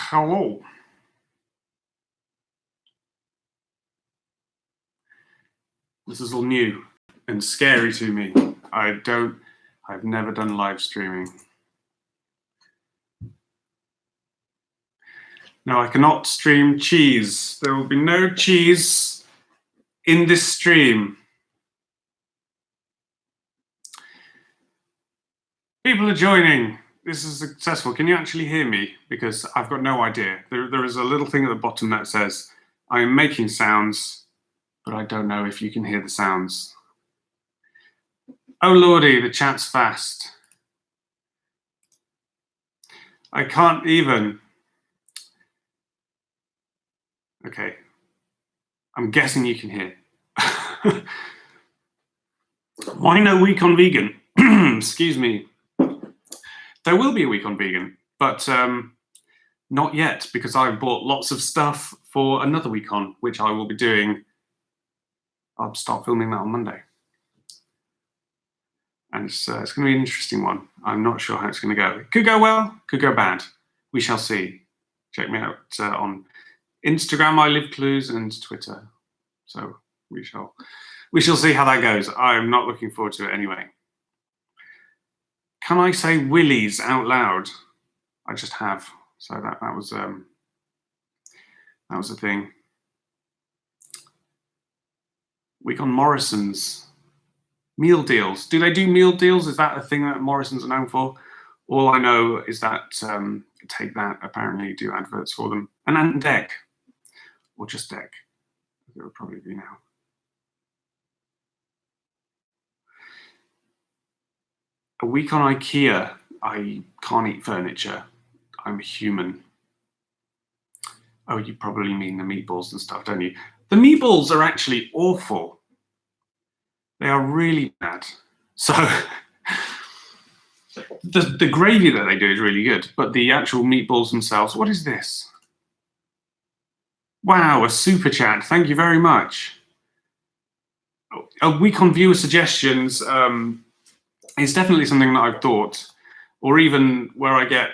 Hello. This is all new and scary to me. I've never done live streaming. No, I cannot stream cheese. There will be no cheese in this stream. People are joining. This is successful. Can you actually hear me? Because I've got no idea. There is a little thing at the bottom that says, I am making sounds, but I don't know if you can hear the sounds. Oh lordy, the chat's fast. I can't even. Okay. I'm guessing you can hear. Why no week on vegan? Excuse me. There will be a week on vegan, but not yet, because I've bought lots of stuff for another week on, which I will be doing. I'll start filming that on Monday. And it's going to be an interesting one. I'm not sure how it's going to go. It could go well, could go bad. We shall see. Check me out on Instagram, I Live Clues, and Twitter. So we shall see how that goes. I'm not looking forward to it anyway. Can I say willies out loud? I just have. So that was a thing. Week on Morrison's. Meal deals. Do they do meal deals? Is that a thing that Morrison's are known for? All I know is that Take That apparently do adverts for them. And Ant and Dec. Or just Dec. It would probably be now. A week on IKEA. I can't eat furniture. I'm a human. Oh, you probably mean the meatballs and stuff, don't you? The meatballs are actually awful. They are really bad. So the gravy that they do is really good, but the actual meatballs themselves, what is this? Wow, a super chat. Thank you very much. A week on viewer suggestions is definitely something that I've thought, or even where I get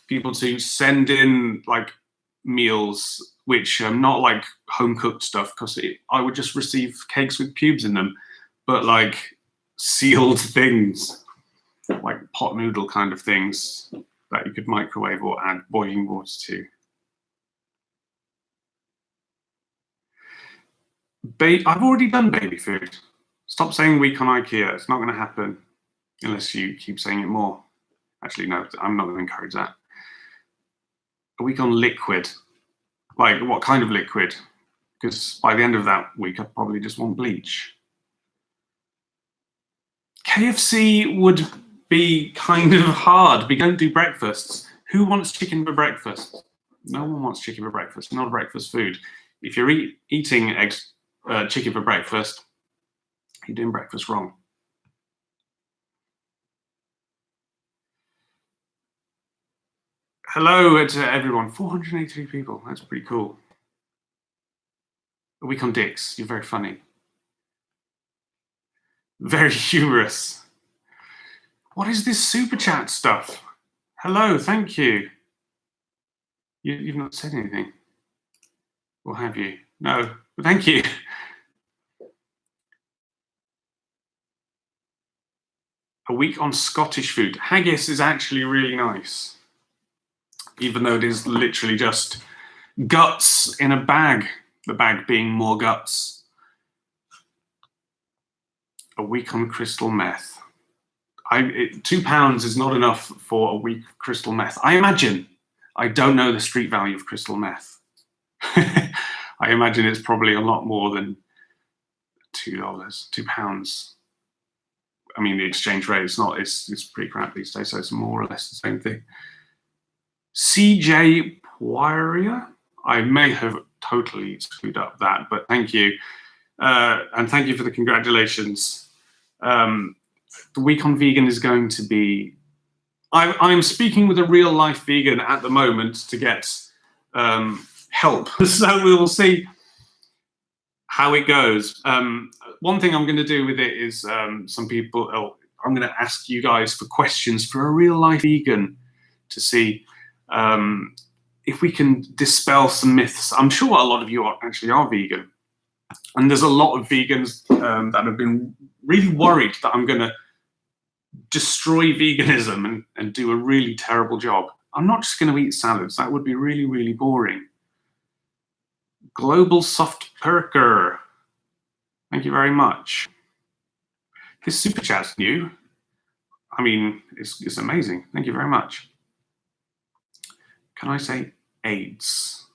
people to send in like meals, which not like home cooked stuff, because I would just receive cakes with pubes in them, but like sealed things, like pot noodle kind of things that you could microwave or add boiling water to. I've already done baby food. Stop saying week on IKEA. It's not going to happen unless you keep saying it more. Actually, no, I'm not going to encourage that. A week on liquid. Like, what kind of liquid? Because by the end of that week, I probably just want bleach. KFC would be kind of hard. We don't do breakfasts. Who wants chicken for breakfast? No one wants chicken for breakfast. Not a breakfast food. If you're eating chicken for breakfast, you're doing breakfast wrong. Hello to everyone. 483 people. That's pretty cool. A week on dicks. You're very funny. Very humorous. What is this super chat stuff? Hello, thank you. You've not said anything. Or have you? No, but thank you. A week on Scottish food. Haggis is actually really nice, even though it is literally just guts in a bag, the bag being more guts. A week on crystal meth. £2 is not enough for a week of crystal meth. I imagine. I don't know the street value of crystal meth. I imagine it's probably a lot more than £2. I mean, the exchange rate is not, it's pretty crap these days, so it's more or less the same thing. CJ Poirier? I may have totally screwed up that, but thank you. And thank you for the congratulations. The week on vegan is going to be. I'm speaking with a real life vegan at the moment to get help, so we will see how it goes. One thing I'm going to do with it is some people. I'm going to ask you guys for questions for a real life vegan to see if we can dispel some myths. I'm sure a lot of you actually are vegan, and there's a lot of vegans that have been really worried that I'm going to destroy veganism and do a really terrible job. I'm not just going to eat salads. That would be really, really boring. Global Soft Perker. Thank you very much. This super chat's new. I mean, it's amazing. Thank you very much. Can I say AIDS?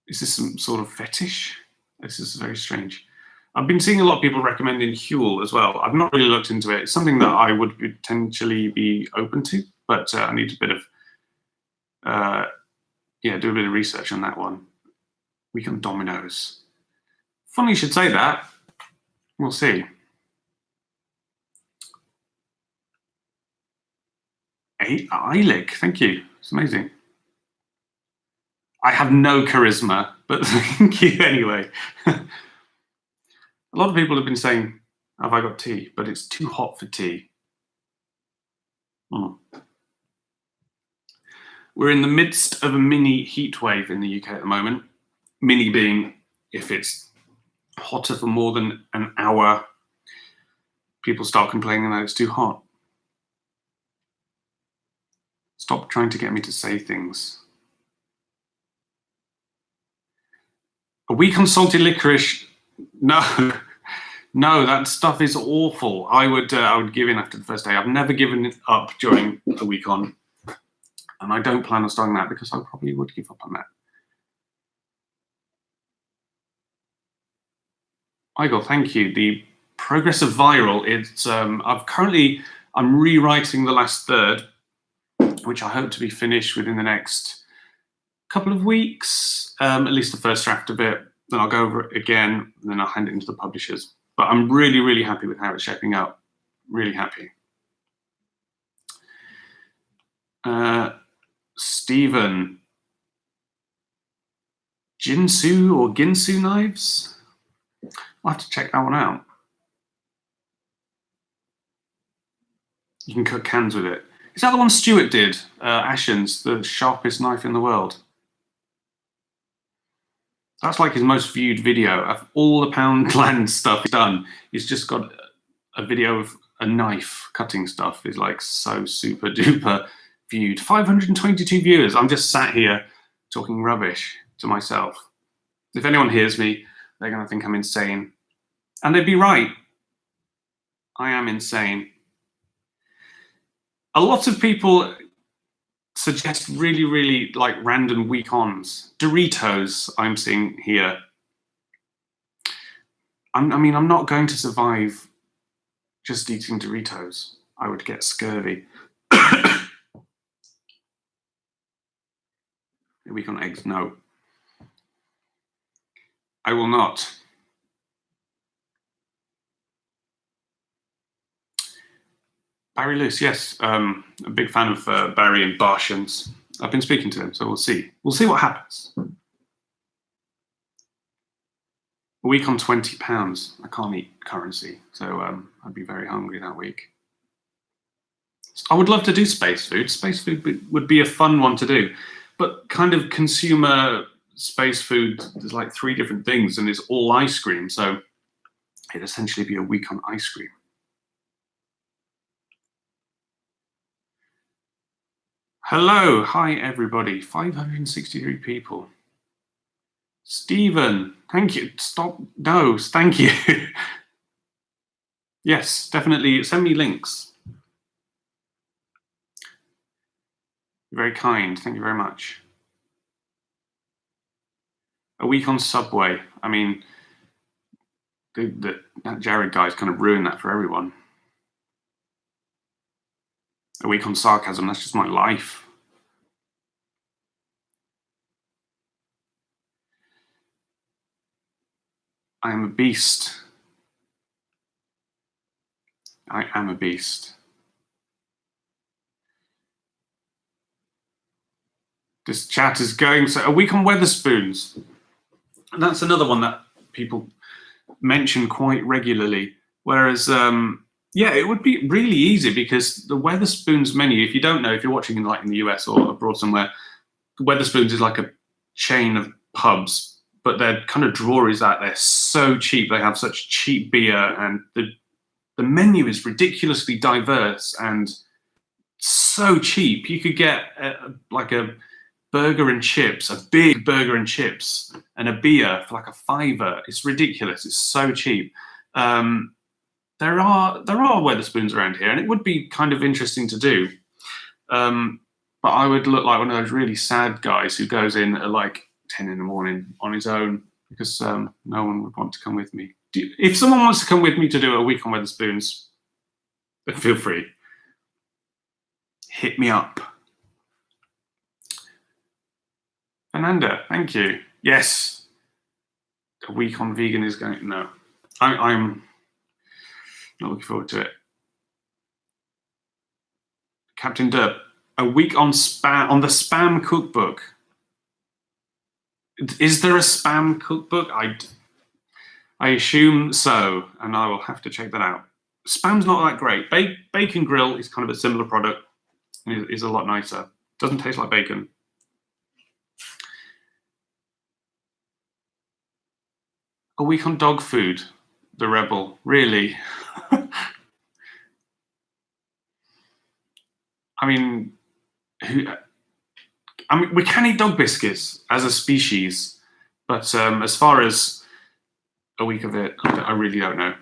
Is this some sort of fetish? This is very strange. I've been seeing a lot of people recommending Huel as well. I've not really looked into it. It's something that I would potentially be open to, but I need a bit of, do a bit of research on that one. Week on Dominoes. Funny you should say that. We'll see. Eilig, thank you. It's amazing. I have no charisma, but thank you anyway. A lot of people have been saying, have I got tea? But it's too hot for tea. We're in the midst of a mini heat wave in the UK at the moment. Mini being if it's hotter for more than an hour, people start complaining that it's too hot. Stop trying to get me to say things. A week on salty licorice? No. No, that stuff is awful. I would give in after the first day. I've never given it up during the week on, and I don't plan on starting that because I probably would give up on that. Igor, thank you. The progress of viral. It's I'm rewriting the last third, which I hope to be finished within the next couple of weeks. At least the first draft of it. Then I'll go over it again, and then I'll hand it into the publishers. But I'm really, really happy with how it's shaping up. Really happy. Stephen. Ginsu or Ginsu knives? I'll have to check that one out. You can cook cans with it. Is that the one Stuart did? Ashens, the sharpest knife in the world. That's like his most viewed video of all the Poundland stuff he's done. He's just got a video of a knife cutting stuff. Is like so super duper viewed. 522 viewers. I'm just sat here talking rubbish to myself. If anyone hears me, they're going to think I'm insane. And they'd be right. I am insane. A lot of people suggest really, really like random week-ons. Doritos, I'm seeing here. I mean, I'm not going to survive just eating Doritos. I would get scurvy. A week on eggs, no. I will not. Barry Luce, yes, a big fan of Barry and Barshans. I've been speaking to him, so we'll see. We'll see what happens. A week on £20. I can't eat currency, so I'd be very hungry that week. I would love to do space food. Space food would be a fun one to do, but kind of consumer space food, there's like 3 different things, and it's all ice cream, so it'd essentially be a week on ice cream. Hello, hi everybody, 563 people. Stephen, thank you. Stop, no, thank you. Yes, definitely, send me links. You're very kind, thank you very much. A week on Subway, I mean, that Jared guy's kind of ruined that for everyone. A week on sarcasm, that's just my life. I am a beast. I am a beast. This chat is going. So a week on Weatherspoons. And that's another one that people mention quite regularly. Whereas, yeah, it would be really easy because the Weatherspoons menu, if you don't know, if you're watching in the US or abroad somewhere, Weatherspoons is like a chain of pubs, but their kind of draw is that they're so cheap. They have such cheap beer, and the menu is ridiculously diverse and so cheap. You could get like a burger and chips, a big burger and chips, and a beer for like a $5. It's ridiculous. It's so cheap. There are Weatherspoons around here, and it would be kind of interesting to do. But I would look like one of those really sad guys who goes in at like 10 in the morning on his own because no one would want to come with me. If someone wants to come with me to do a week on Weatherspoons, then feel free. Hit me up. Fernanda, thank you. Yes, a week on vegan is going. No, I'm not looking forward to it. Captain Derp, a week on spam on the spam cookbook. Is there a spam cookbook? I assume so, and I will have to check that out. Spam's not that great. Bacon Grill is kind of a similar product. And is a lot nicer. Doesn't taste like bacon. A week on dog food. The Rebel. Really? I mean, we can eat dog biscuits as a species, but as far as a week of it, I really don't know.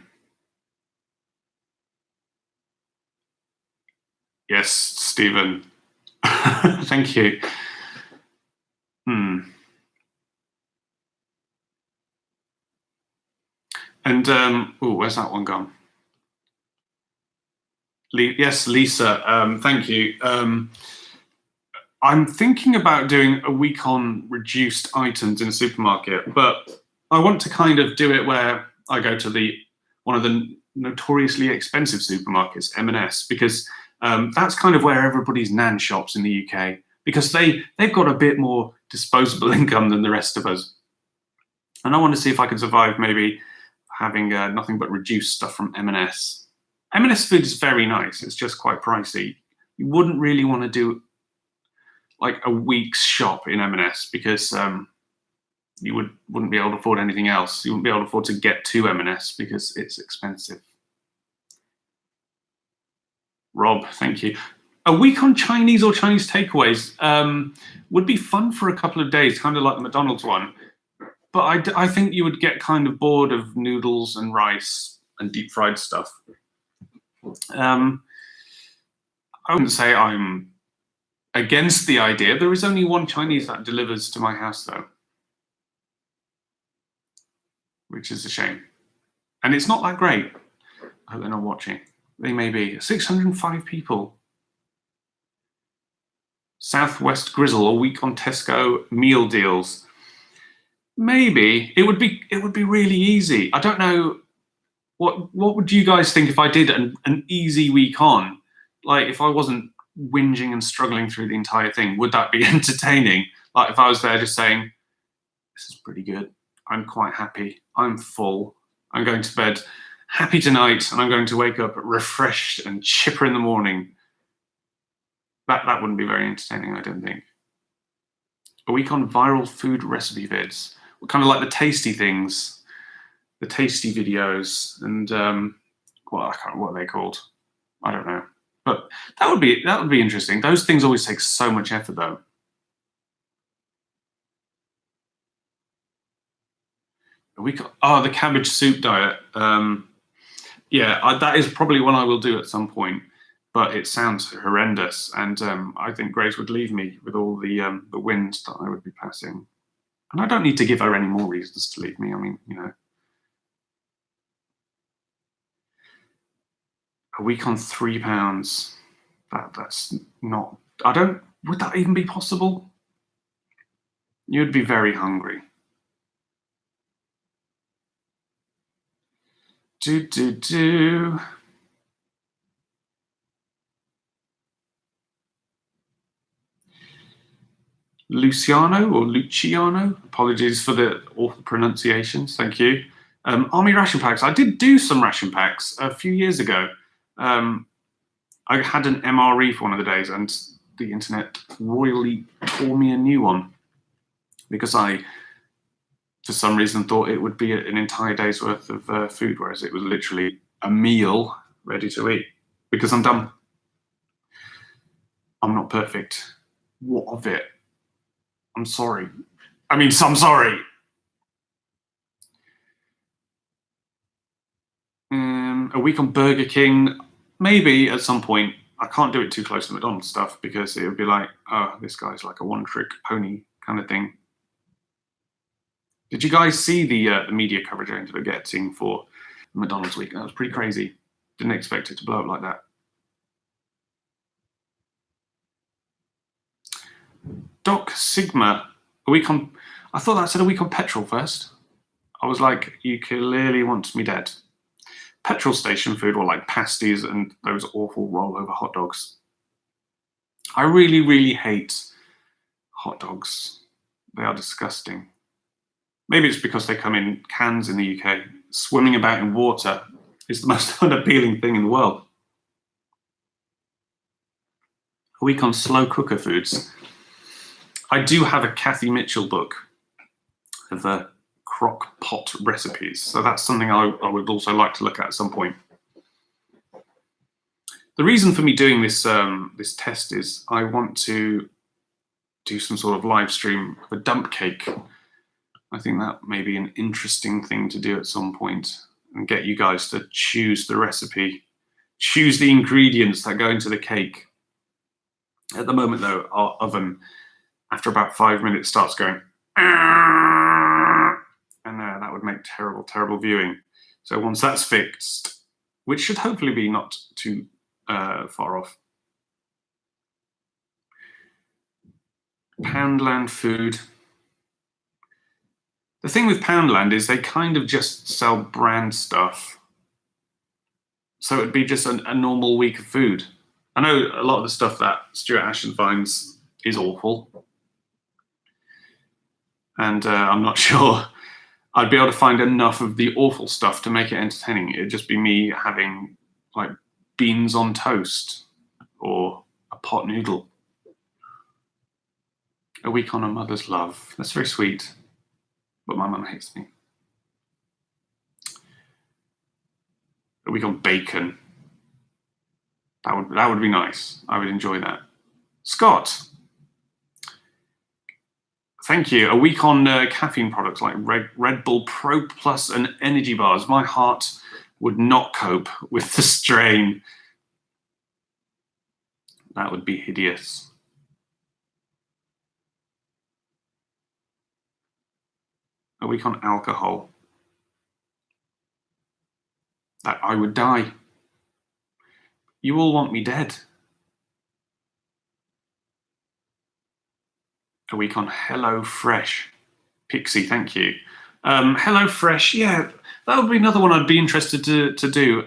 Yes, Stephen. Thank you. And where's that one gone? Yes, Lisa. Thank you. I'm thinking about doing a week on reduced items in a supermarket, but I want to kind of do it where I go to one of the notoriously expensive supermarkets, M&S, because that's kind of where everybody's nan shops in the UK, because they've got a bit more disposable income than the rest of us. And I want to see if I can survive maybe having nothing but reduced stuff from M&S. M&S food is very nice. It's just quite pricey. You wouldn't really want to do like a week's shop in M&S because you wouldn't be able to afford anything else. You wouldn't be able to afford to get to M&S because it's expensive. Rob, thank you. A week on Chinese or Chinese takeaways would be fun for a couple of days, kind of like the McDonald's one. But I think you would get kind of bored of noodles and rice and deep fried stuff. I wouldn't say I'm against the idea. There is only one Chinese that delivers to my house, though, which is a shame. And it's not that great. I hope they're not watching. They may be. 605 people. Southwest Grizzle, a week on Tesco meal deals. Maybe it would be really easy. I don't know. What would you guys think if I did an easy week on? Like if I wasn't whinging and struggling through the entire thing, would that be entertaining? Like if I was there just saying, this is pretty good. I'm quite happy. I'm full. I'm going to bed happy tonight, and I'm going to wake up refreshed and chipper in the morning. That wouldn't be very entertaining, I don't think. A week on viral food recipe vids. Kind of like the tasty things, the tasty videos, and well, I can't remember what they're called. I don't know, but that would be interesting. Those things always take so much effort, though. A week. Oh, the cabbage soup diet. Yeah, that is probably one I will do at some point. But it sounds horrendous, and I think Grace would leave me with all the wind that I would be passing. And I don't need to give her any more reasons to leave me. I mean, you know. A week on £3. That's not. Would that even be possible? You'd be very hungry. Luciano or Luciano. Apologies for the awful pronunciations. Thank you. Army ration packs. I did do some ration packs a few years ago. I had an MRE for one of the days, and the internet royally tore me a new one because I, for some reason, thought it would be an entire day's worth of food, whereas it was literally a meal ready to eat. Because I'm dumb. I'm not perfect. What of it? I'm sorry. I mean, I'm sorry. A week on Burger King, maybe at some point. I can't do it too close to McDonald's stuff because it would be like, oh, this guy's like a one-trick pony kind of thing. Did you guys see the media coverage I ended up getting for McDonald's week? That was pretty crazy. Didn't expect it to blow up like that. Doc Sigma, a week on. I thought that said a week on petrol first. I was like, you clearly want me dead. Petrol station food, or like pasties and those awful rollover hot dogs. I really, really hate hot dogs. They are disgusting. Maybe it's because they come in cans in the UK. Swimming about in water is the most unappealing thing in the world. A week on slow cooker foods. I do have a Kathy Mitchell book of crock pot recipes, so that's something I would also like to look at some point. The reason for me doing this this test is I want to do some sort of live stream of a dump cake. I think that may be an interesting thing to do at some point, and get you guys to choose the recipe, choose the ingredients that go into the cake. At the moment, though, our oven, after about 5 minutes, starts going, and that would make terrible, terrible viewing. So once that's fixed, which should hopefully be not too far off. Poundland food. The thing with Poundland is they kind of just sell brand stuff. So it'd be just a normal week of food. I know a lot of the stuff that Stuart Ashton finds is awful. And I'm not sure I'd be able to find enough of the awful stuff to make it entertaining. It'd just be me having like beans on toast or a pot noodle. A week on a mother's love. That's very sweet. But my mum hates me. A week on bacon. That would be nice. I would enjoy that. Scott. Thank you. A week on caffeine products like Red Bull Pro Plus and energy bars. My heart would not cope with the strain. That would be hideous. A week on alcohol. That I would die. You all want me dead. A week on Hello Fresh. Pixie, thank you. Hello Fresh, yeah, that would be another one I'd be interested to do.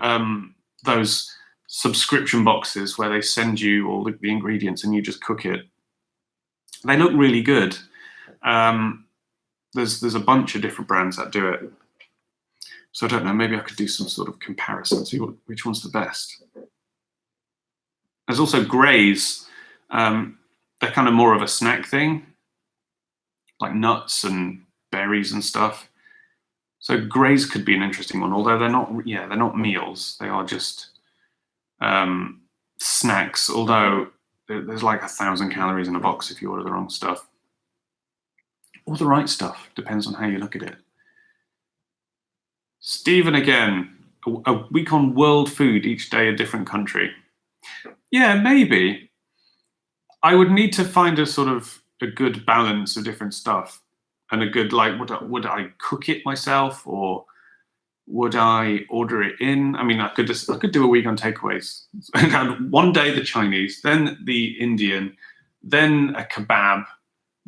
Those subscription boxes where they send you all the ingredients and you just cook it. They look really good. There's a bunch of different brands that do it. So I don't know, maybe I could do some sort of comparison, see which one's the best. There's also Grays. They're kind of more of a snack thing, like nuts and berries and stuff. So Grays could be an interesting one, although they're not meals. They are just snacks, although there's like 1,000 calories in a box if you order the wrong stuff. Or the right stuff, depends on how you look at it. Stephen again, a week on world food, each day a different country. Yeah, maybe. I would need to find a sort of a good balance of different stuff, and a good, like, would I cook it myself, or would I order it in? I mean, I could do a week on takeaways. One day the Chinese, then the Indian, then a kebab,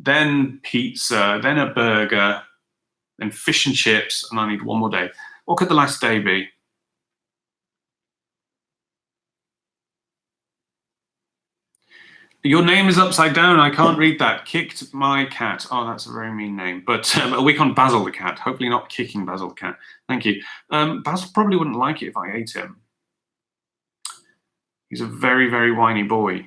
then pizza, then a burger, then fish and chips, and I need one more day. What could the last day be? Your name is upside down. I can't read that. Kicked my cat. Oh, that's a very mean name. But a week on Basile the cat. Hopefully not kicking Basile the cat. Thank you. Basile probably wouldn't like it if I ate him. He's a very, very whiny boy.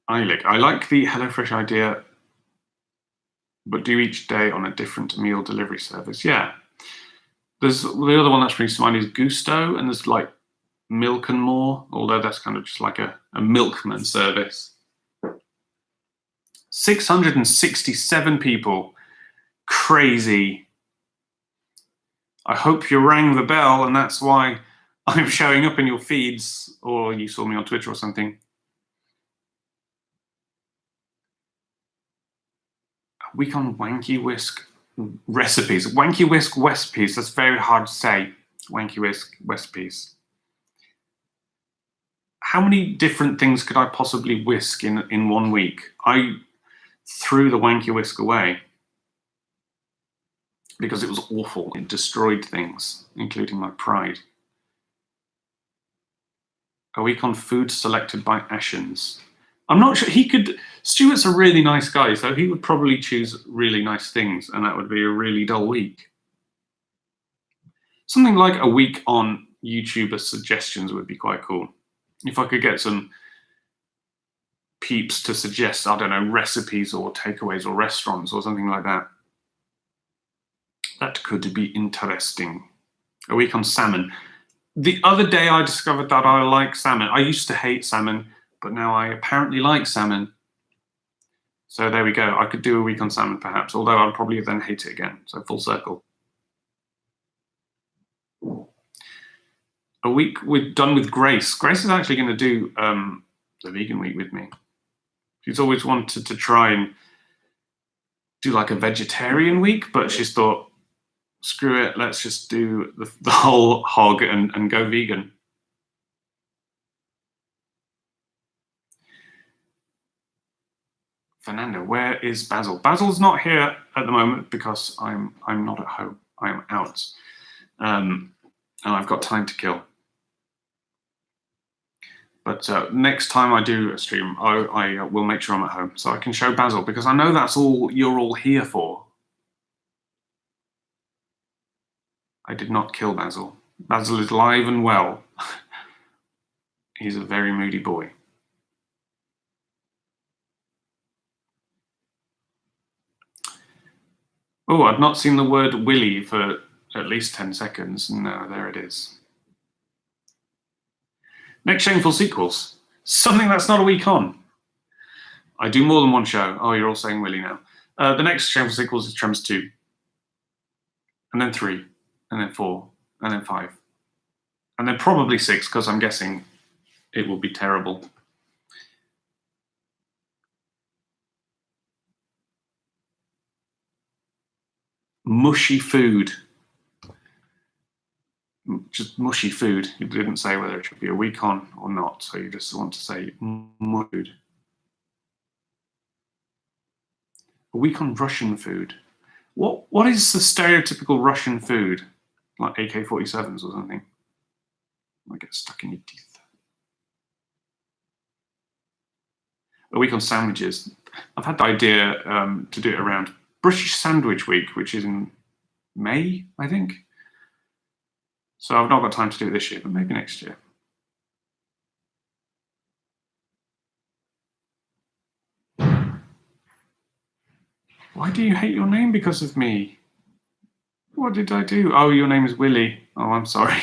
I like the HelloFresh idea, but do each day on a different meal delivery service. Yeah. There's the other one that's pretty smart is Gusto, and there's like Milk and More, although that's kind of just like a milkman service. 667 people. Crazy. I hope you rang the bell, and that's why I'm showing up in your feeds, or you saw me on Twitter or something. A week on Wanky Whisk recipes. Wanky Whisk recipes. That's very hard to say. Wanky Whisk recipes. How many different things could I possibly whisk in 1 week? I threw the Wanky Whisk away because it was awful. It destroyed things, including my pride. A week on food selected by Ashens. I'm not sure. Stuart's a really nice guy, so he would probably choose really nice things, and that would be a really dull week. Something like a week on YouTuber suggestions would be quite cool. If I could get some peeps to suggest, I don't know, recipes or takeaways or restaurants or something like that. That could be interesting. A week on salmon. The other day I discovered that I like salmon. I used to hate salmon, but now I apparently like salmon. So there we go. I could do a week on salmon perhaps, although I'll probably then hate it again. So full circle. A week done with Grace. Grace is actually going to do the vegan week with me. She's always wanted to try and do like a vegetarian week, but she's thought, screw it, let's just do the whole hog and go vegan. Fernando, where is Basile? Basile's not here at the moment because I'm not at home. I am out, and I've got time to kill. But next time I do a stream, I will make sure I'm at home so I can show Basile, because I know that's all you're all here for. I did not kill Basile. Basile is live and well. He's a very moody boy. Oh, I've not seen the word Willy for at least 10 seconds. No, there it is. Next shameful sequels. Something that's not a week on. I do more than one show. Oh, you're all saying Willy now. The next shameful sequels is Tremors 2. And then 3. And then 4. And then 5. And then probably 6, because I'm guessing it will be terrible. Mushy food. Just mushy food. You didn't say whether it should be a week on or not, so you just want to say food. A week on Russian food. What is the stereotypical Russian food? Like AK-47s or something? Might get stuck in your teeth. A week on sandwiches. I've had the idea to do it around British Sandwich Week, which is in May, I think. So I've not got time to do it this year, but maybe next year. Why do you hate your name because of me? What did I do? Oh, your name is Willy. Oh, I'm sorry.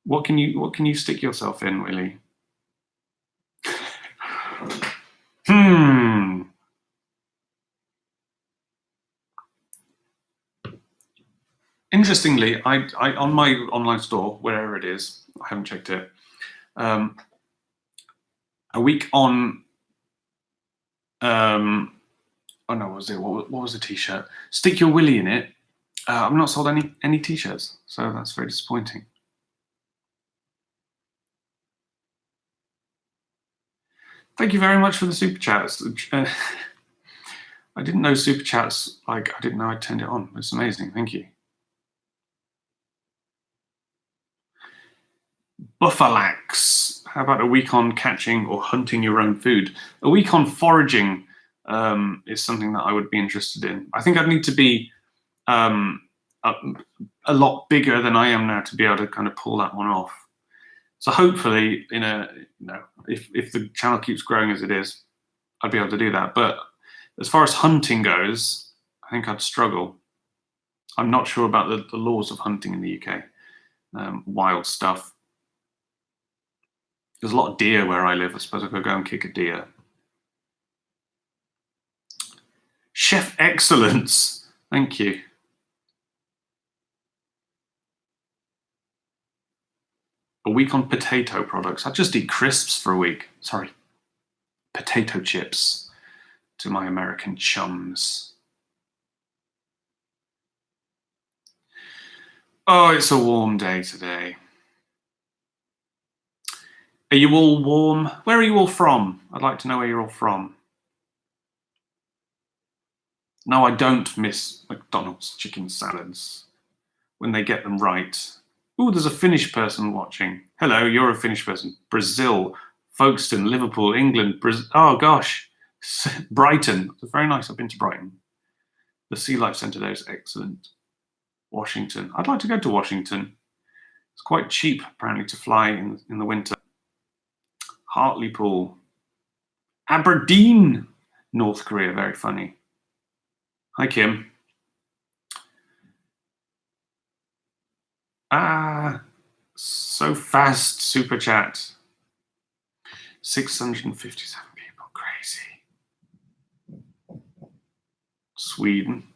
What can you stick yourself in, Willy? Interestingly, I on my online store, wherever it is, I haven't checked it. A week on. Oh no, what was it? What was the T-shirt? Stick your Willy in it. I've not sold any T-shirts, so that's very disappointing. Thank you very much for the super chats. I didn't know super chats. I didn't know I turned it on. It's amazing. Thank you. Buffalax. How about a week on catching or hunting your own food? A week on foraging is something that I would be interested in. I think I'd need to be a lot bigger than I am now to be able to kind of pull that one off. So hopefully, if the channel keeps growing as it is, I'd be able to do that. But as far as hunting goes, I think I'd struggle. I'm not sure about the laws of hunting in the UK. Wild stuff. There's a lot of deer where I live. I suppose I could go and kick a deer. Chef Excellence. Thank you. A week on potato products. I'd just eat crisps for a week. Sorry. Potato chips to my American chums. Oh, it's a warm day today. Are you all warm? Where are you all from? I'd like to know where you're all from. No, I don't miss McDonald's chicken salads when they get them right. Ooh, there's a Finnish person watching. Hello, you're a Finnish person. Brazil, Folkestone, Liverpool, England. Oh gosh, Brighton. It's very nice. I've been to Brighton. The Sea Life Centre there is excellent. Washington. I'd like to go to Washington. It's quite cheap, apparently, to fly in the winter. Hartlepool. Aberdeen, North Korea. Very funny. Hi, Kim. So fast, super chat. 657 people, crazy. Sweden.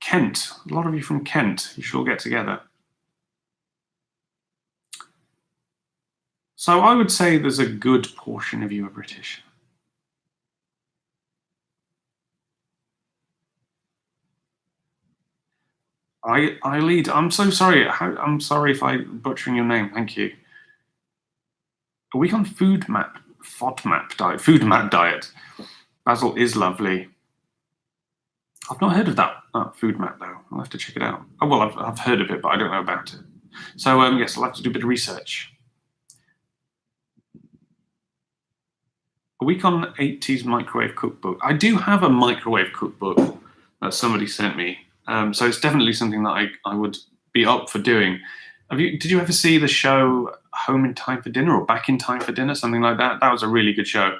Kent, a lot of you from Kent. You should all get together. So I would say there's a good portion of you are British. I lead. I'm so sorry. I'm sorry if I'm butchering your name. Thank you. A week on FODMAP diet. Basil is lovely. I've not heard of that food map though. I'll have to check it out. Oh well, I've heard of it, but I don't know about it. So yes, I'll have to do a bit of research. A week on 80s microwave cookbook. I do have a microwave cookbook that somebody sent me. So it's definitely something that I would be up for doing. Did you ever see the show Home in Time for Dinner or Back in Time for Dinner, something like that? That was a really good show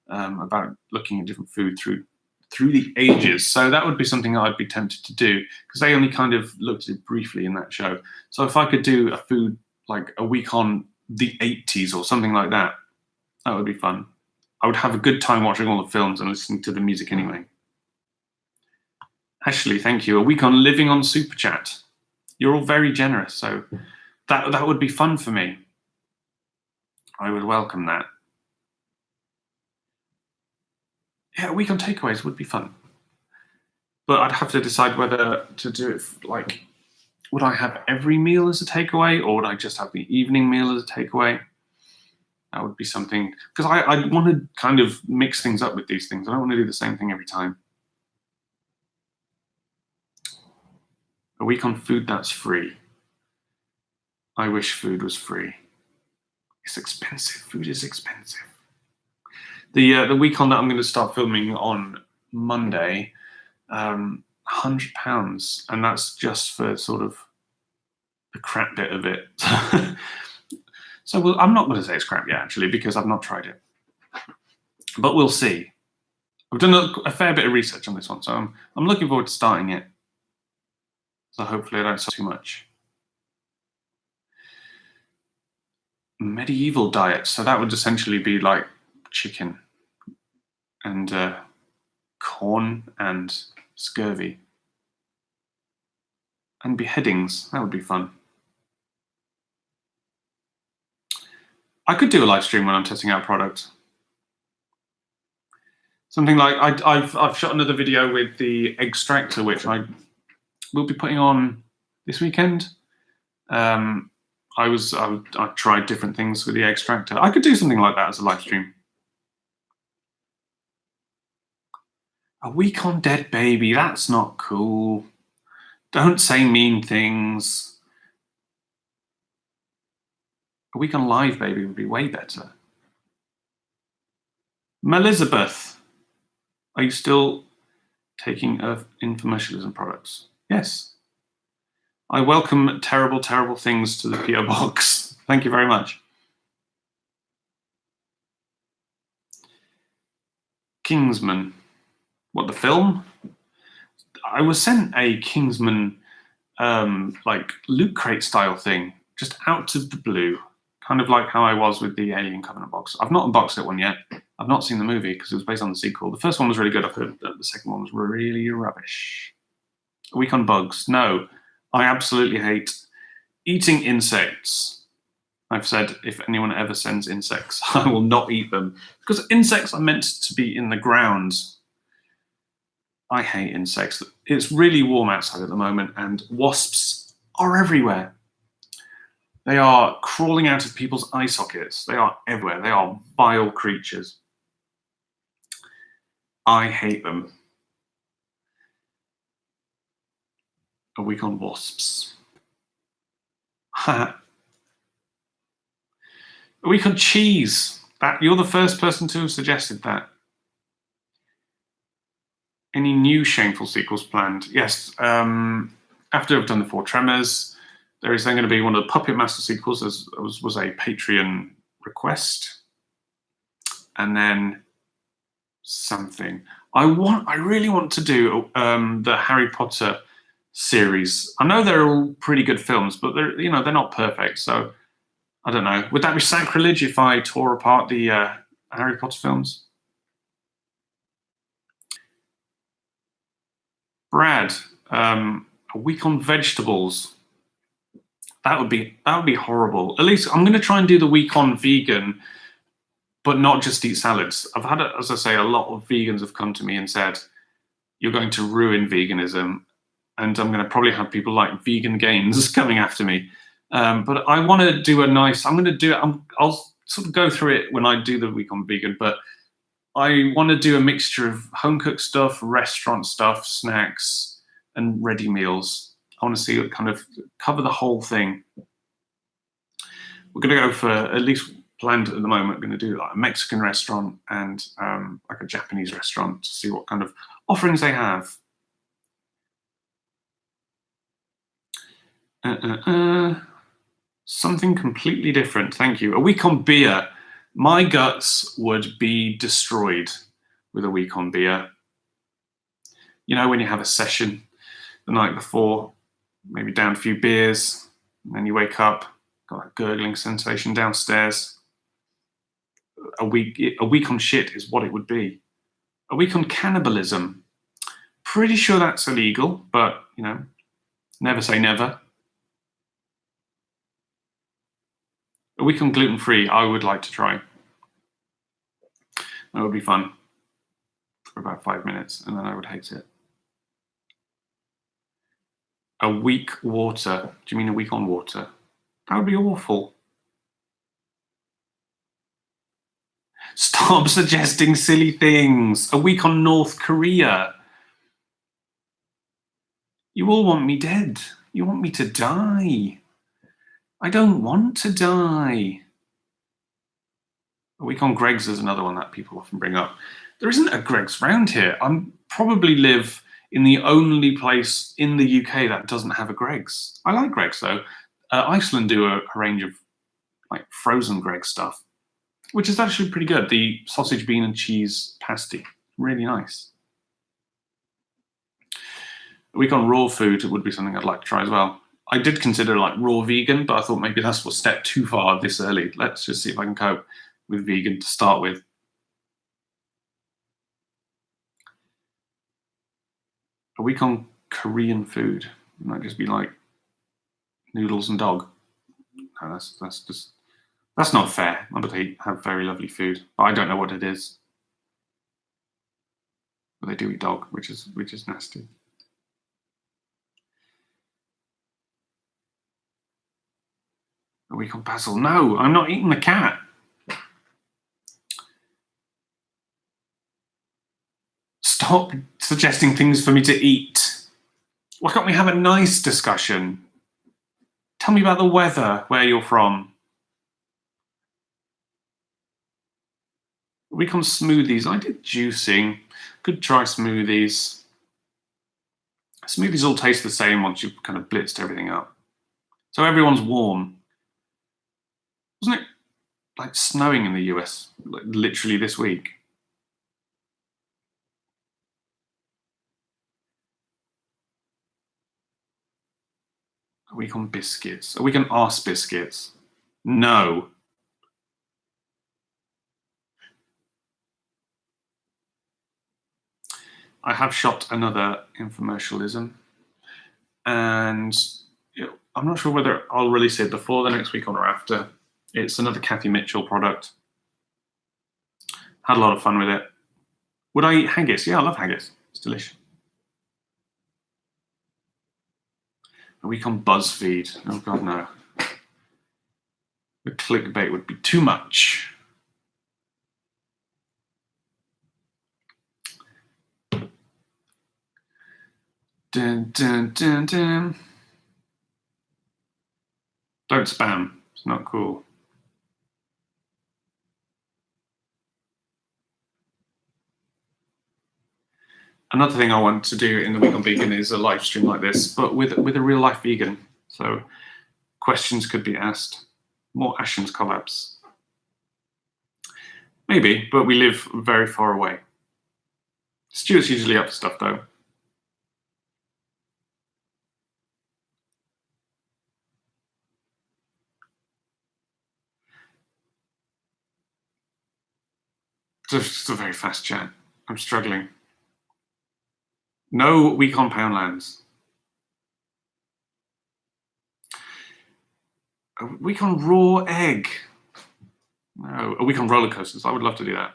about looking at different food through the ages. So that would be something I'd be tempted to do because they only kind of looked at it briefly in that show. So if I could do a food like a week on the 80s or something like that, that would be fun. I would have a good time watching all the films and listening to the music anyway. Ashley, thank you. A week on living on Super Chat. You're all very generous, so that would be fun for me. I would welcome that. Yeah, a week on takeaways would be fun. But I'd have to decide whether to do it like, would I have every meal as a takeaway or would I just have the evening meal as a takeaway? That would be something, because I want to kind of mix things up with these things. I don't want to do the same thing every time. A week on food that's free. I wish food was free. It's expensive. Food is expensive. The week on that I'm going to start filming on Monday, £100, and that's just for sort of the crap bit of it. So I'm not going to say it's crap yet, actually, because I've not tried it. But we'll see. I've done a fair bit of research on this one, so I'm looking forward to starting it. So hopefully I don't suffer too much. Medieval diet. So that would essentially be like chicken and corn and scurvy. And beheadings. That would be fun. I could do a live stream when I'm testing out products. Something like I've shot another video with the extractor, which I will be putting on this weekend. I tried different things with the extractor. I could do something like that as a live stream. A week on dead baby. That's not cool. Don't say mean things. A week on Live Baby would be way better. Melizabeth, are you still taking infomercialism products? Yes. I welcome terrible, terrible things to the PO box. Thank you very much. Kingsman. What, the film? I was sent a Kingsman like Loot Crate style thing, just out of the blue, kind of like how I was with the Alien Covenant box. I've not unboxed that one yet. I've not seen the movie because it was based on the sequel. The first one was really good. I've heard that the second one was really rubbish. A week on bugs. No, I absolutely hate eating insects. I've said if anyone ever sends insects, I will not eat them because insects are meant to be in the ground. I hate insects. It's really warm outside at the moment and wasps are everywhere. They are crawling out of people's eye sockets. They are everywhere. They are vile creatures. I hate them. A week on wasps. A week on cheese. You're the first person to have suggested that. Any new shameful sequels planned? Yes. After I've done the 4 Tremors, there is then going to be one of the Puppet Master sequels, as was a Patreon request, and then something. I really want to do the Harry Potter series. I know they're all pretty good films, but they're not perfect. So I don't know. Would that be sacrilege if I tore apart the Harry Potter films? Brad, a week on vegetables. That would be horrible. At least I'm going to try and do the week on vegan, but not just eat salads. I've had, as I say, a lot of vegans have come to me and said, you're going to ruin veganism. And I'm going to probably have people like Vegan Gains coming after me. But I want to do a nice, I'm going to do it. I'll sort of go through it when I do the week on vegan, but I want to do a mixture of home cooked stuff, restaurant stuff, snacks, and ready meals. I want to see it kind of cover the whole thing. We're going to go for, at least planned at the moment, we're going to do like a Mexican restaurant and like a Japanese restaurant to see what kind of offerings they have. Something completely different. Thank you. A week on beer. My guts would be destroyed with a week on beer. You know, when you have a session the night before, maybe down a few beers, and then you wake up, got a gurgling sensation downstairs. A week on shit is what it would be. A week on cannibalism. Pretty sure that's illegal, but, never say never. A week on gluten-free, I would like to try. That would be fun for about 5 minutes, and then I would hate it. A week water. Do you mean a week on water? That would be awful. Stop suggesting silly things. A week on North Korea. You all want me dead. You want me to die. I don't want to die. A week on Greg's is another one that people often bring up. There isn't a Greg's round here. I probably live in the only place in the UK that doesn't have a Greg's. I like Greg's though. Iceland do a range of like frozen Greg's stuff, which is actually pretty good. The sausage, bean and cheese pasty, really nice. A week on raw food would be something I'd like to try as well. I did consider like raw vegan, but I thought maybe that's a step too far this early. Let's just see if I can cope with vegan to start with. A week on Korean food. It might just be like noodles and dog. No, that's not fair. I would have very lovely food, but I don't know what it is. But they do eat dog, which is nasty. A week on Basile. No, I'm not eating the cat. Stop suggesting things for me to eat. Why can't we have a nice discussion? Tell me about the weather, where you're from. A week on smoothies. I did juicing. Could try smoothies. Smoothies all taste the same once you've kind of blitzed everything up. So everyone's warm. Wasn't it like snowing in the US like literally this week? A week on biscuits. A week on arse biscuits. No. I have shot another infomercialism, and I'm not sure whether I'll release it before the next week or after. It's another Kathy Mitchell product. Had a lot of fun with it. Would I eat haggis? Yeah, I love haggis. It's delicious. A week on BuzzFeed. Oh God, no. The clickbait would be too much. Dun, dun, dun, dun. Don't spam. It's not cool. Another thing I want to do in the week on vegan is a live stream like this, but with a real life vegan. So questions could be asked. More Ashens collabs. Maybe, but we live very far away. Stuart's usually up for stuff though. It's just a very fast chat. I'm struggling. No week on Poundlands. A week on raw egg. No, a week on roller coasters. I would love to do that.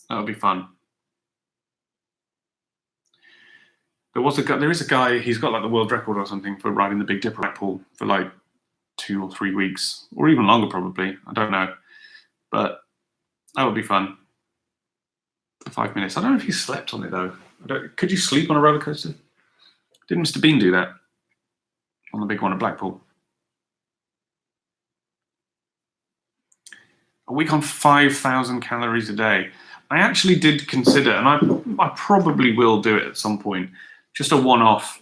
That would be fun. There is a guy, he's got like the world record or something for riding the Big Dipper at pool for like 2 or 3 weeks, or even longer probably. I don't know. But that would be fun. For 5 minutes. I don't know if he slept on it though. Could you sleep on a roller coaster? Didn't Mr. Bean do that? On the big one at Blackpool. A week on 5,000 calories a day. I actually did consider, and I probably will do it at some point, just a one-off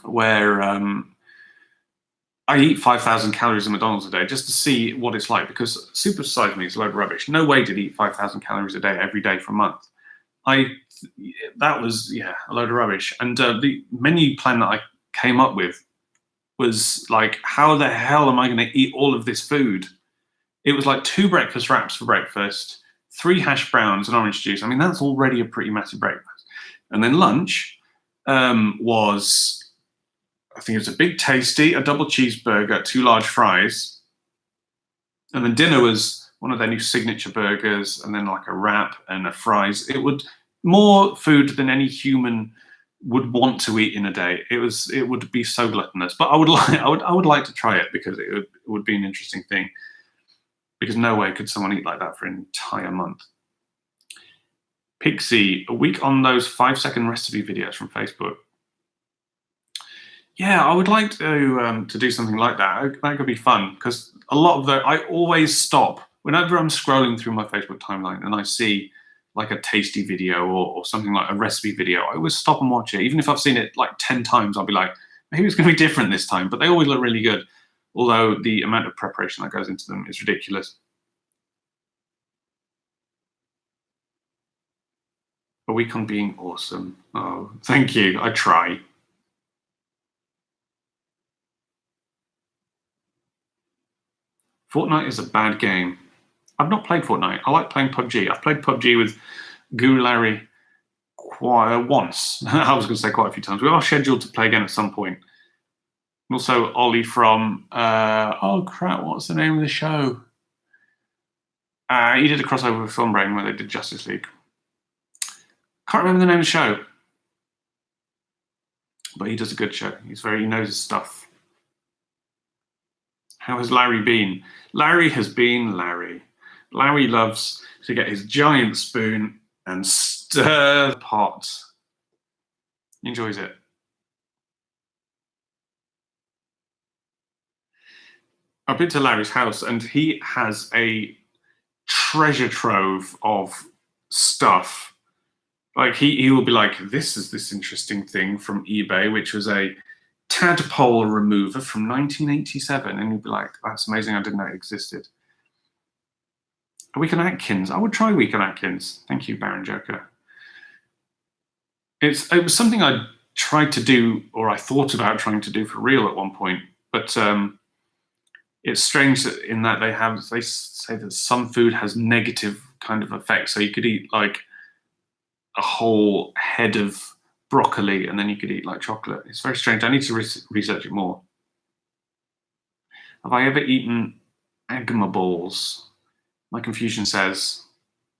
where I eat 5,000 calories of McDonald's a day just to see what it's like, because Super Size Me is a load of rubbish. No way to eat 5,000 calories a day every day for a month. That was, yeah, a load of rubbish. And the menu plan that I came up with was like, how the hell am I going to eat all of this food? It was like 2 breakfast wraps for breakfast, 3 hash browns and orange juice. I mean, that's already a pretty massive breakfast. And then lunch was, I think it was a big tasty, a double cheeseburger, 2 large fries. And then dinner was one of their new signature burgers, and then like a wrap and a fries. It would more food than any human would want to eat in a day. It would be so gluttonous. But I would like to try it, because it would be an interesting thing. Because no way could someone eat like that for an entire month. Pixie, a week on those 5-second recipe videos from Facebook. Yeah, I would like to do something like that. That could be fun, because a lot of I always stop whenever I'm scrolling through my Facebook timeline and I see like a tasty video or something like a recipe video. I always stop and watch it. Even if I've seen it like 10 times, I'll be like, maybe it's going to be different this time. But they always look really good, although the amount of preparation that goes into them is ridiculous. A week on being awesome. Oh, thank you. I try. Fortnite is a bad game. I've not played Fortnite. I like playing PUBG. I've played PUBG with Guru Larry once. I was going to say quite a few times. We are scheduled to play again at some point. Also, Ollie from, oh crap, what's the name of the show? He did a crossover with Film Brain where they did Justice League. Can't remember the name of the show. But he does a good show. He knows his stuff. How has Larry been? Larry has been Larry. Larry loves to get his giant spoon and stir the pot. He enjoys it. I've been to Larry's house, and he has a treasure trove of stuff. Like he will be like, this is this interesting thing from eBay, which was a tadpole remover from 1987, and you'd be like, that's amazing, I didn't know it existed. A week on Atkins. I would try a week on Atkins. Thank you, Baron Joker. It was something I tried to do, or I thought about trying to do for real at one point, but it's strange in that they say that some food has negative kind of effects. So you could eat like a whole head of broccoli and then you could eat like chocolate. It's very strange. I need to research it more. Have I ever eaten Akeman balls? My confusion says,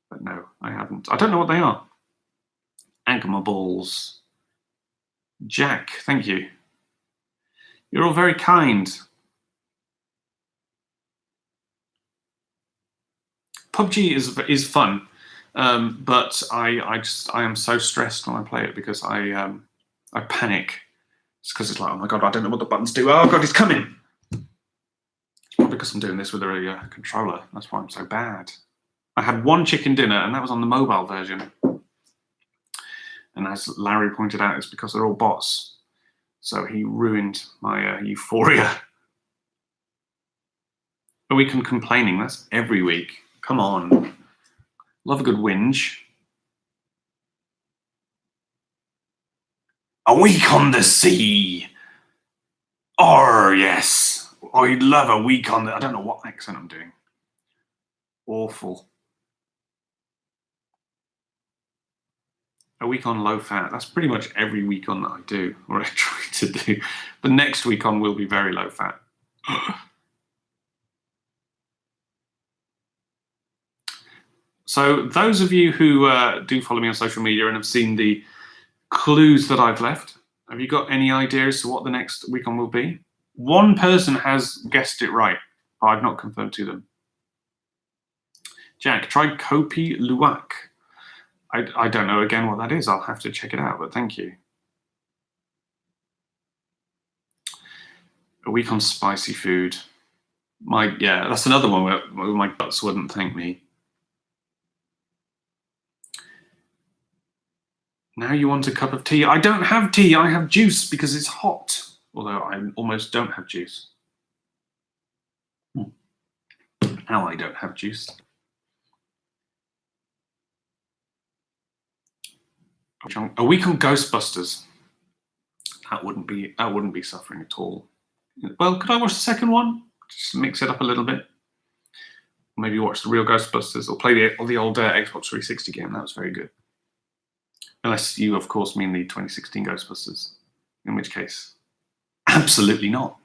but no, I haven't. I don't know what they are. Akeman balls. Jack, thank you. You're all very kind. PUBG is fun, but I am so stressed when I play it because I panic. It's because it's like, oh my god, I don't know what the buttons do. Oh god, he's coming. It's probably because I'm doing this with a controller. That's why I'm so bad. I had one chicken dinner, and that was on the mobile version. And as Larry pointed out, it's because they're all bots. So he ruined my euphoria. A week on complaining. That's every week. Come on. Love a good whinge. A week on the sea. Oh, yes. I love a week on the... I don't know what accent I'm doing. Awful. A week on low fat. That's pretty much every week on that I do, or I try to do. The next week on will be very low fat. So those of you who do follow me on social media and have seen the clues that I've left, have you got any idea as to what the next week on will be? One person has guessed it right, but I've not confirmed to them. Jack, try Kopi Luwak. I don't know again what that is. I'll have to check it out, but thank you. A week on spicy food. Yeah, that's another one where my guts wouldn't thank me. Now you want a cup of tea. I don't have tea, I have juice because it's hot. Although I almost don't have juice. Now I don't have juice. A week on Ghostbusters. That wouldn't be suffering at all. Well, could I watch the second one? Just mix it up a little bit. Maybe watch the real Ghostbusters or play the old Xbox 360 game. That was very good. Unless you, of course, mean the 2016 Ghostbusters, in which case, absolutely not.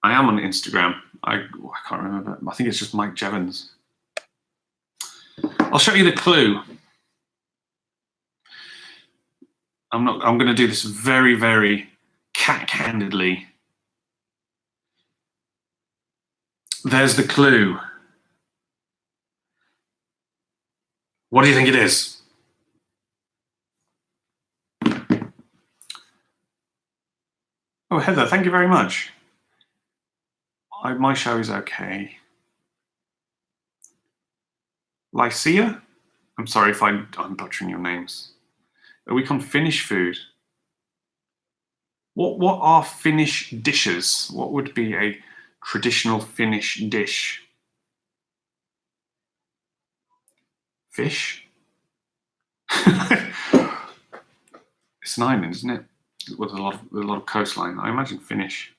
I am on Instagram. I can't remember. I think it's just Mike Jeavons. I'll show you the clue. I'm going to do this very, very cack-handedly. There's the clue. What do you think it is? Oh, Heather, thank you very much. My show is okay. Lycia? I'm sorry if I'm butchering your names. A week on Finnish food. What are Finnish dishes? What would be a traditional Finnish dish? Fish? It's an island, isn't it? With a lot of coastline. I imagine Finnish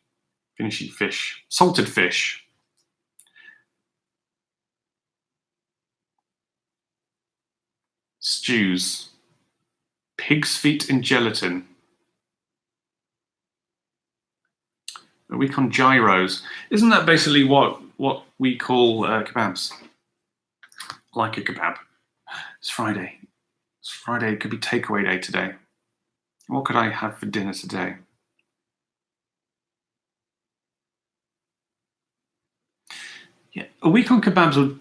eat fish. Salted fish. Stews. Pig's feet in gelatin. A week on gyros. Isn't that basically what we call kebabs? Like a kebab. It's Friday. It's Friday. It could be takeaway day today. What could I have for dinner today? Yeah, a week on kebabs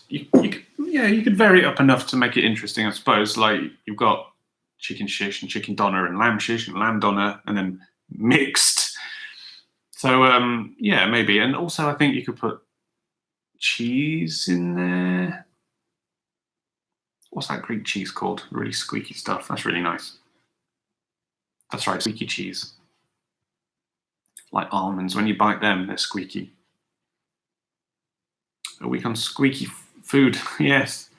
you could vary it up enough to make it interesting, I suppose. Like you've got chicken shish and chicken doner and lamb shish and lamb doner and then mixed. So yeah, maybe. And also I think you could put cheese in there. What's that Greek cheese called? Really squeaky stuff. That's really nice. That's right, squeaky cheese. Like almonds, when you bite them, they're squeaky. A week on squeaky food, yes.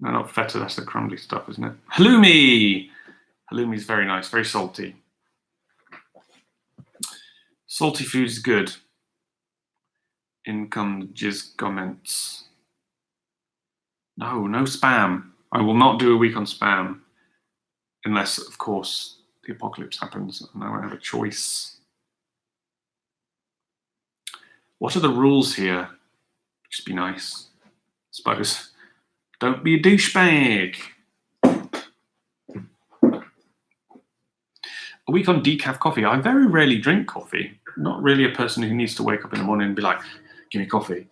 No, not feta, that's the crumbly stuff, isn't it? Halloumi! Halloumi's very nice, very salty. Salty food is good. In come jizz comments. No, no spam. I will not do a week on spam. Unless, of course, the apocalypse happens and I won't have a choice. What are the rules here? Just be nice, I suppose. Don't be a douchebag. A week on decaf coffee. I very rarely drink coffee. Not really a person who needs to wake up in the morning and be like, give me coffee.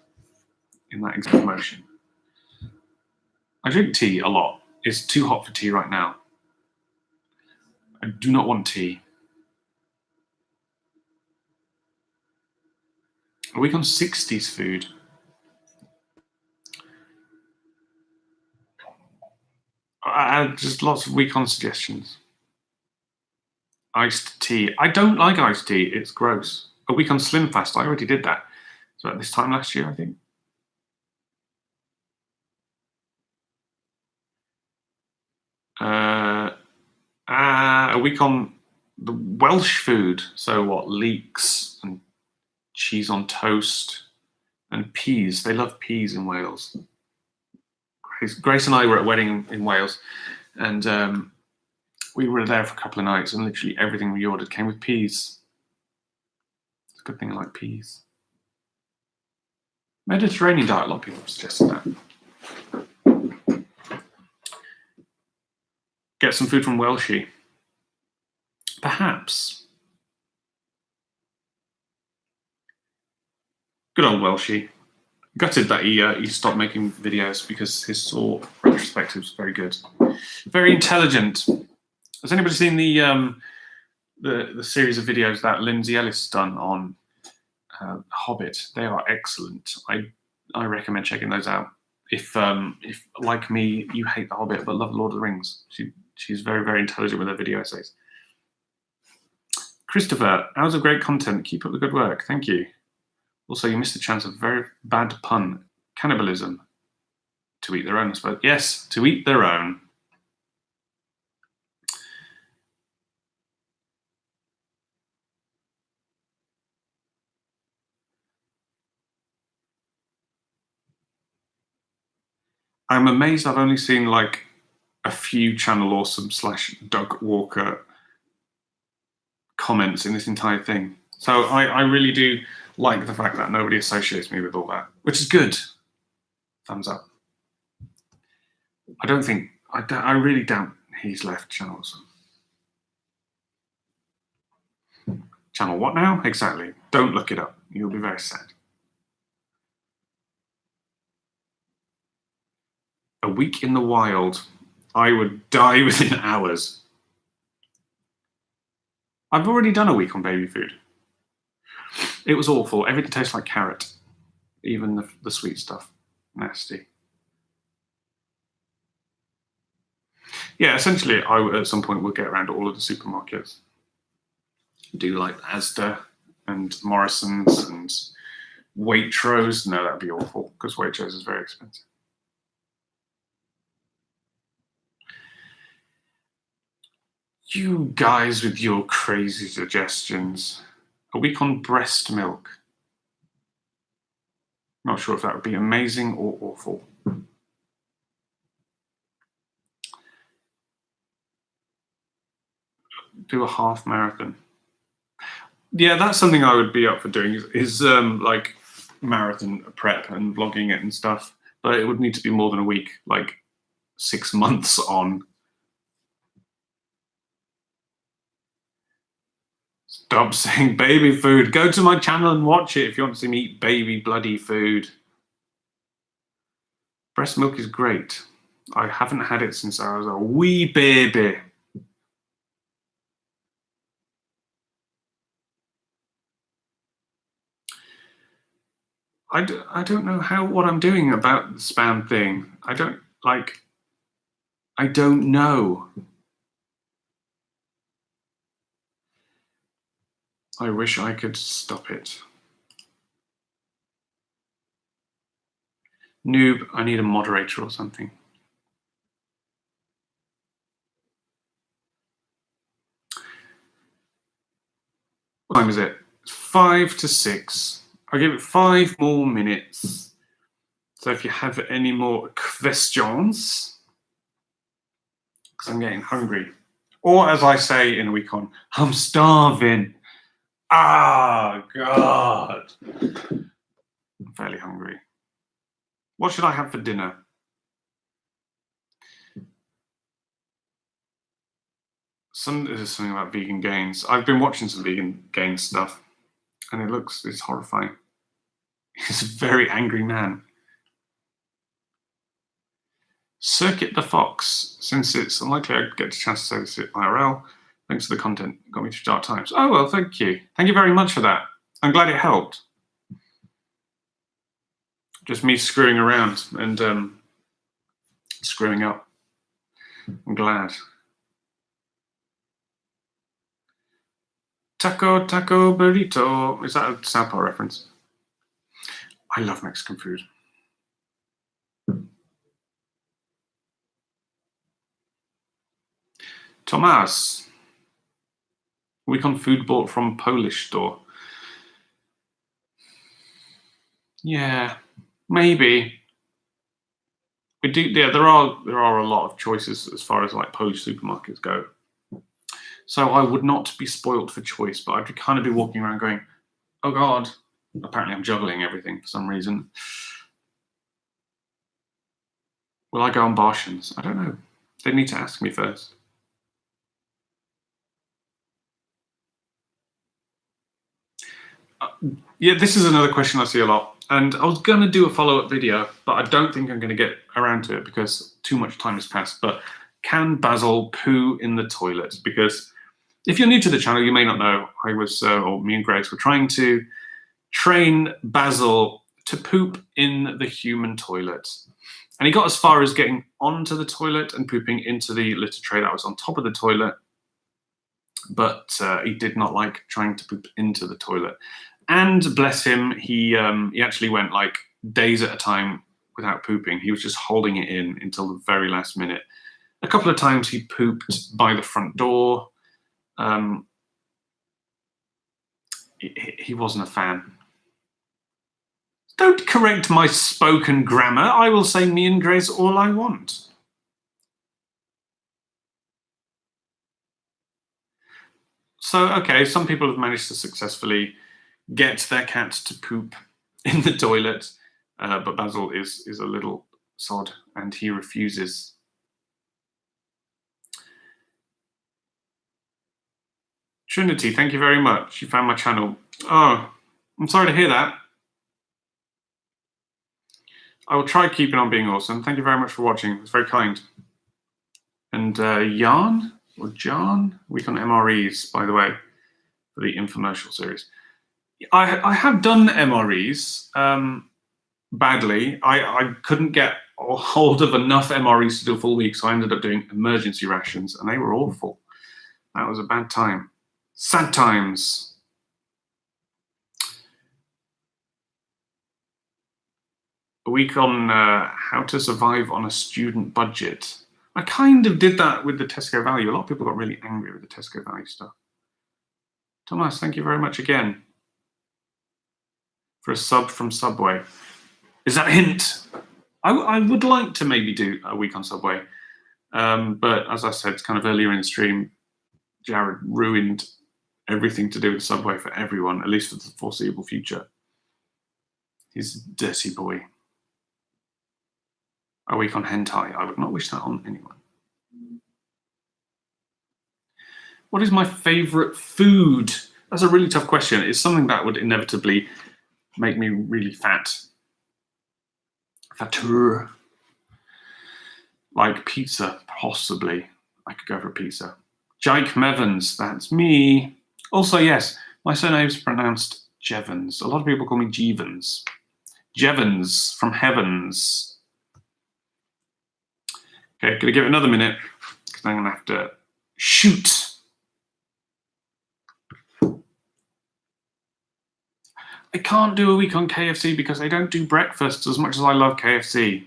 In that exact motion. I drink tea a lot. It's too hot for tea right now. I do not want tea. A week on 60s food. Just lots of week on suggestions. Iced tea. I don't like iced tea. It's gross. A week on Slim Fast. I already did that. So at this time last year, I think. A week on the Welsh food. So what? Leeks and cheese on toast and peas. They love peas in Wales. Grace and I were at a wedding in Wales, and we were there for a couple of nights, and literally everything we ordered came with peas. It's a good thing I like peas. Mediterranean diet, a lot of people have suggested that. Get some food from Welshie. Perhaps. Good old Welshie. Gutted that he stopped making videos because his Saw retrospective was very good. Very intelligent. Has anybody seen the series of videos that Lindsay Ellis done on Hobbit? They are excellent. I recommend checking those out. If like me, you hate the Hobbit but love Lord of the Rings. She's very, very intelligent with her video essays. Christopher, hours of great content. Keep up the good work. Thank you. Also, you missed the chance of a very bad pun. Cannibalism. To eat their own, I suppose. Yes, to eat their own. I'm amazed I've only seen like a few Channel Awesome / Doug Walker comments in this entire thing. So I really do like the fact that nobody associates me with all that, which is good. Thumbs up. I really doubt he's left Channel Awesome. Channel what now? Exactly. Don't look it up. You'll be very sad. A week in the wild. I would die within hours. I've already done a week on baby food. It was awful. Everything tastes like carrot. Even the sweet stuff. Nasty. Yeah, essentially, I at some point will get around to all of the supermarkets. Do like Asda and Morrison's and Waitrose. No, that'd be awful because Waitrose is very expensive. You guys with your crazy suggestions. A week on breast milk. Not sure if that would be amazing or awful. Do a half marathon. Yeah, that's something I would be up for doing is like marathon prep and vlogging it and stuff. But it would need to be more than a week, like 6 months on. Stop saying baby food. Go to my channel and watch it if you want to see me eat baby bloody food. Breast milk is great. I haven't had it since I was a wee baby. I don't know what I'm doing about the spam thing. I don't know. I wish I could stop it. Noob, I need a moderator or something. What time is it? It's 5 to 6. I'll give it 5 more minutes. So if you have any more questions, because I'm getting hungry. Or as I say in a week on, I'm starving. Ah, God. I'm fairly hungry. What should I have for dinner? There's something about vegan gains. I've been watching some vegan gains stuff, and it's horrifying. He's a very angry man. Circuit the Fox. Since it's unlikely I'd get a chance to say this at IRL, thanks to the content, got me through dark times. Oh, well, thank you. Thank you very much for that. I'm glad it helped. Just me screwing around and screwing up. I'm glad. Taco, taco, burrito. Is that a South Park reference? I love Mexican food. Tomas. Week on food bought from Polish store. Yeah, maybe. We do. Yeah, there are a lot of choices as far as like Polish supermarkets go. So I would not be spoilt for choice, but I'd kind of be walking around going, "Oh God!" Apparently, I'm juggling everything for some reason. Will I go on Bartians? I don't know. They need to ask me first. Yeah, this is another question I see a lot. And I was going to do a follow-up video, but I don't think I'm going to get around to it because too much time has passed. But can Basile poo in the toilet? Because if you're new to the channel, you may not know, or me and Grace were trying to train Basile to poop in the human toilet. And he got as far as getting onto the toilet and pooping into the litter tray that was on top of the toilet. But he did not like trying to poop into the toilet. And bless him, he actually went like days at a time without pooping. He was just holding it in until the very last minute. A couple of times he pooped by the front door. He wasn't a fan. Don't correct my spoken grammar. I will say me and Grace all I want. So, okay, some people have managed to successfully get their cat to poop in the toilet, but Basile is a little sod and he refuses. Trinity, thank you very much. You found my channel. Oh, I'm sorry to hear that. I will try keeping on being awesome. Thank you very much for watching. It's very kind. And Jan or John, week on MREs, by the way, for the infomercial series. I have done MREs badly. I couldn't get a hold of enough MREs to do a full week, so I ended up doing emergency rations, and they were awful. That was a bad time. Sad times. A week on how to survive on a student budget. I kind of did that with the Tesco value. A lot of people got really angry with the Tesco value stuff. Thomas, thank you very much again for a sub from Subway. Is that a hint? I would like to maybe do a week on Subway. But as I said, kind of earlier in the stream, Jared ruined everything to do with Subway for everyone, at least for the foreseeable future. He's a dirty boy. A week on hentai. I would not wish that on anyone. What is my favorite food? That's a really tough question. It's something that would inevitably make me really fat. Fatter. Like pizza, possibly. I could go for pizza. Jake Mevans, that's me. Also, yes, my surname's pronounced Jeavons. A lot of people call me Jeavons. Jeavons from Heavens. Okay, gonna give it another minute because I'm gonna have to shoot. I can't do a week on KFC because I don't do breakfast as much as I love KFC.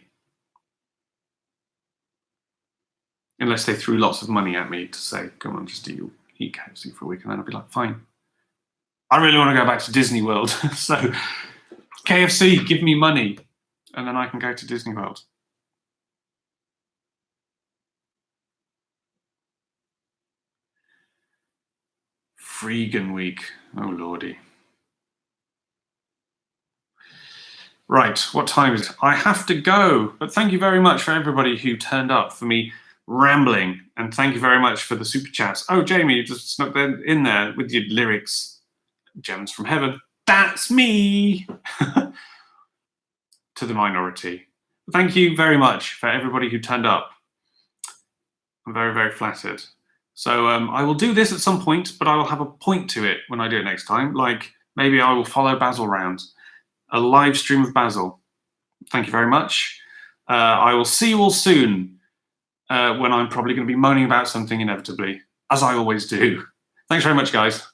Unless they threw lots of money at me to say, come on, just eat KFC for a week, and then I'd be like, fine. I really want to go back to Disney World, so KFC, give me money, and then I can go to Disney World. Freegan week, oh lordy. Right, what time is it? I have to go, but thank you very much for everybody who turned up for me rambling, and thank you very much for the super chats. Oh, Jamie, you just snuck that in there with your lyrics. Gems from Heaven, that's me. To the minority. Thank you very much for everybody who turned up. I'm very, very flattered. So I will do this at some point, but I will have a point to it when I do it next time. Like maybe I will follow Basile around. A live stream of Basile. Thank you very much. I will see you all soon when I'm probably going to be moaning about something inevitably, as I always do. Thanks very much, guys.